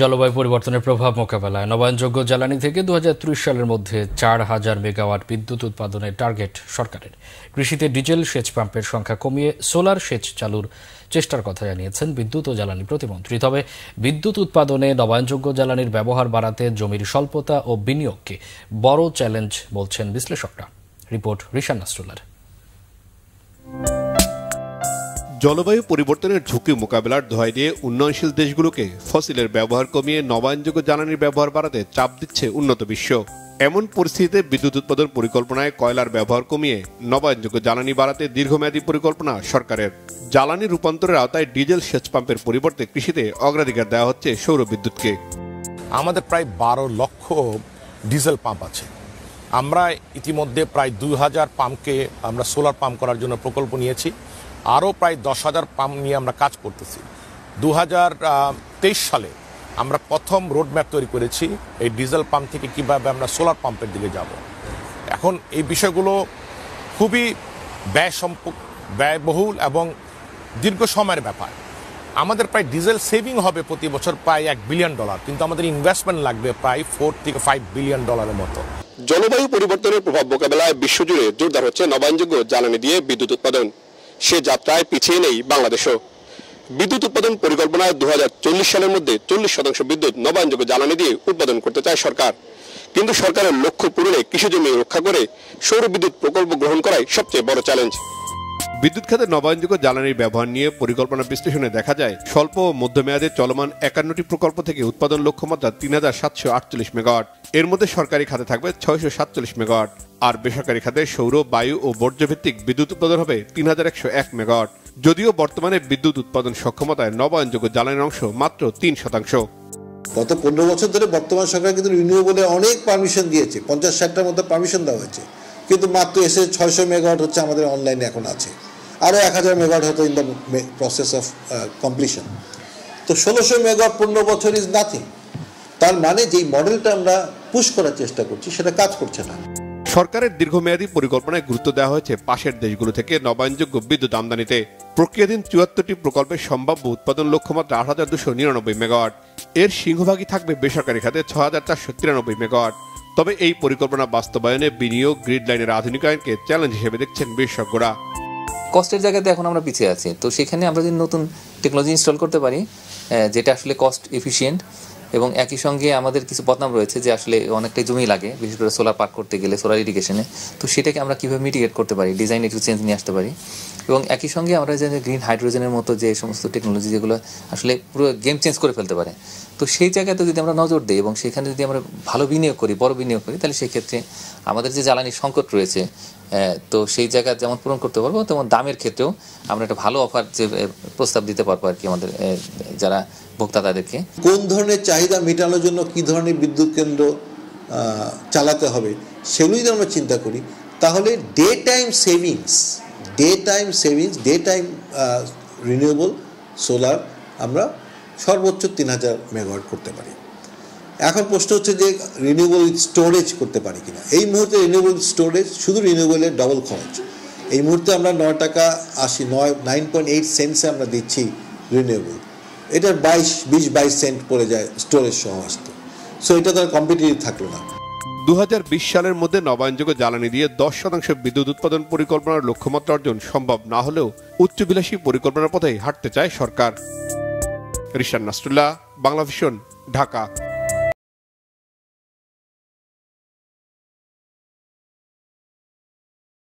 জলবায়ু পরিবর্তনের প্রভাব মোকাবেলায় নবায়নযোগ্য জ্বালানি থেকে 2030 সালের মধ্যে 4000 মেগাওয়াট বিদ্যুৎ উৎপাদনের টার্গেট সরকারের। কৃষিতে ডিজেল সেচ পাম্পের সংখ্যা কমিয়ে সোলার সেচ চালুর চেষ্টার কথা জানিয়েছেন বিদ্যুৎ ও জ্বালানি প্রতিমন্ত্রী। তবে বিদ্যুৎ উৎপাদনে নবায়নযোগ্য জ্বালানির ব্যবহার বাড়াতে জমির স্বল্পতা ও বিনিয়োগকে বড় চ্যালেঞ্জ বলছেন বিশ্লেষকরা। রিপোর্ট রিশান নাসরুল্লাহর। জলবায়ু পরিবর্তনের ঝুঁকি মোকাবেলার দোহাই দিয়ে উন্নয়নশীল দেশগুলোকে ফসিলের ব্যবহার কমিয়ে নবায়নযোগ্য জ্বালানির ব্যবহার বাড়াতে চাপ দিচ্ছে উন্নত বিশ্ব। এমন পরিস্থিতিতে বিদ্যুৎ উৎপাদন পরিকল্পনায় কয়লার ব্যবহার কমিয়ে নবায়নযোগ্য জ্বালানি বাড়াতে দীর্ঘমেয়াদী পরিকল্পনা সরকারের। জ্বালানি রূপান্তরের আওতায় ডিজেল সেচ পাম্পের পরিবর্তে কৃষিতে অগ্রাধিকার দেওয়া হচ্ছে সৌর বিদ্যুৎকে। আমাদের প্রায় 12 লক্ষ ডিজেল পাম্প আছে। আমরা ইতিমধ্যে প্রায় 2000 পাম্পকে আমরা সোলার পাম্প করার জন্য প্রকল্প নিয়েছি। আরও প্রায় 10,000 পাম্প নিয়ে আমরা কাজ করতেছি। 2023 সালে আমরা প্রথম রোডম্যাপ তৈরি করেছি এই ডিজেল পাম্প থেকে কিভাবে আমরা সোলার পাম্পের দিকে যাব। এখন এই বিষয়গুলো খুবই ব্যয়বহুল এবং দীর্ঘ সময়ের ব্যাপার। আমাদের প্রায় ডিজেল সেভিং হবে প্রতি বছর প্রায় $1 বিলিয়ন, কিন্তু আমাদের ইনভেস্টমেন্ট লাগবে প্রায় $4 থেকে $5 বিলিয়ন মতো। জলবায়ু পরিবর্তনের প্রভাব মোকাবেলায় বিশ্বজুড়ে জোরদার হচ্ছে নবায়নযোগ্য জ্বালানি দিয়ে বিদ্যুৎ উৎপাদন। সে যাত্রায় পিছিয়ে নেই বাংলাদেশও। বিদ্যুৎ উৎপাদন পরিকল্পনায় 2040 সালের মধ্যে 40% বিদ্যুৎ নবায়নযোগ্য জ্বালানি দিয়ে উৎপাদন করতে চায় সরকার। কিন্তু সরকারের লক্ষ্য পূরণে কৃষিজমি রক্ষা করে সৌর বিদ্যুৎ প্রকল্প গ্রহণ করাই সবচেয়ে বড় চ্যালেঞ্জ। বিদ্যুৎ খাতে নবায়নযোগ্য জ্বালানির ব্যবহার নিয়ে পরিকল্পনা বিশ্লেষণে দেখা যায়, স্বল্প ও মধ্যমেয়াদে চলমান 51টি প্রকল্প থেকে উৎপাদন লক্ষ্যমাত্রা 3748 মেগাওয়াট। এর মধ্যে সরকারি খাতে থাকবে 647 মেগাওয়াট, আর বেসরকারি খাতে সৌর, বায়ু ও বর্জ্যভিত্তিক বিদ্যুৎ উৎপাদন হবে 3101 মেগাওয়াট। যদিও বর্তমানে বিদ্যুৎ উৎপাদন সক্ষমতায় নবায়নযোগ্য জ্বালানির অংশ মাত্র 3%। গত 15 বছর ধরে বর্তমান সরকার কিন্তু রিনিউয়েবলে অনেক পারমিশন দিয়েছে, 50-60টার মধ্যে পারমিশন দেওয়া হয়েছে, কিন্তু মাত্র এসে 600 মেগাওয়াট হচ্ছে আমাদের অনলাইনে এখন আছে। আরও 1000 মেগাওয়াট হয়তো in the process of completion. তো 1600 মেগাওয়াট 15 বছর ইজ নাথিং। তার মানে যেই মডেলটা আমরা পুশ করার চেষ্টা করছি সেটা কাজ করছে না। সরকারের দীর্ঘমেয়াদী পরিকল্পনায় গুরুত্ব দেওয়া হয়েছে পাশের দেশগুলো থেকে নবায়নযোগ্য বিদ্যুৎ আমদানিতে। প্রক্রিয়াধীন 74টি প্রকল্পের সম্ভাব্য উৎপাদন লক্ষ্যমাত্রা 8299 মেগাওয়াট। এর সিংহভাগই থাকবে বেসরকারি খাতে 6493 মেগাওয়াট। তবে এই পরিকল্পনা বাস্তবায়নে বিনিয়োগ, গ্রিড লাইনের আধুনিকায়নকে চ্যালেঞ্জ হিসেবে দেখছেন বিশেষজ্ঞরা। কস্টের জায়গাতে এখন আমরা পিছিয়ে আছি, তো সেখানে আমরা যদি নতুন টেকনোলজি ইনস্টল করতে পারি যেটা আসলে কস্ট এফিশিয়েন্ট, এবং একই সঙ্গে আমাদের কিছু বদনাম রয়েছে যে আসলে অনেকটাই জমি লাগে, বিশেষ করে সোলার পার্ক করতে গেলে, সোলার ইরিগেশনে। তো সেটাকে আমরা কীভাবে মিটিগেট করতে পারি, ডিজাইন একটু চেঞ্জ নিয়ে আসতে পারি। এবং একই সঙ্গে আমরা যে গ্রিন হাইড্রোজেনের মতো যে সমস্ত টেকনোলজি যেগুলো আসলে পুরো গেম চেঞ্জ করে ফেলতে পারে, তো সেই জায়গাতে যদি আমরা নজর দিই এবং সেখানে যদি আমরা ভালো বিনিয়োগ করি, বড় বিনিয়োগ করি, তাহলে সেই ক্ষেত্রে আমাদের যে জ্বালানির সংকট রয়েছে, তো সেই জায়গা যেমন পূরণ করতে পারবো, তেমন দামের ক্ষেত্রেও আমরা একটা ভালো অফার যে প্রস্তাব দিতে পারবো আর কি আমাদের যারা ভোক্তা তাদেরকে। কোন ধরনের চাহিদা মেটানোর জন্য কী ধরনের বিদ্যুৎ কেন্দ্র চালাতে হবে সেগুলোই যদি আমরা চিন্তা করি, তাহলে day time savings, day time renewable solar আমরা সর্বোচ্চ 3000 মেগাওয়াট করতে পারি। এখন প্রশ্ন হচ্ছে যে রিনিউয়েবল স্টোরেজ করতে পারি কিনা। এই মুহূর্তে রিনিউয়েবল স্টোরেজ, শুধু রিনিউয়েবলের ডবল খরচ। এই মুহূর্তে আমরা 9.8 সেন্টসে আমরা দিচ্ছি রিনিউয়েবল, এটার 20-22 সেন্ট পড়ে যায় স্টোরেজ সহ আসতে। সো এটা তার কম্পিটিটিভ থাকলো না। 2020 সালের মধ্যে নবায়নযোগ্য জ্বালানি দিয়ে 10% বিদ্যুৎ উৎপাদন পরিকল্পনার লক্ষ্যমাত্রা অর্জন সম্ভব না হলেও উচ্চবিলাসী পরিকল্পনার পথেই হাঁটতে চায় সরকার। রিশান নাসরুল্লাহ, বাংলা ভিশন, ঢাকা।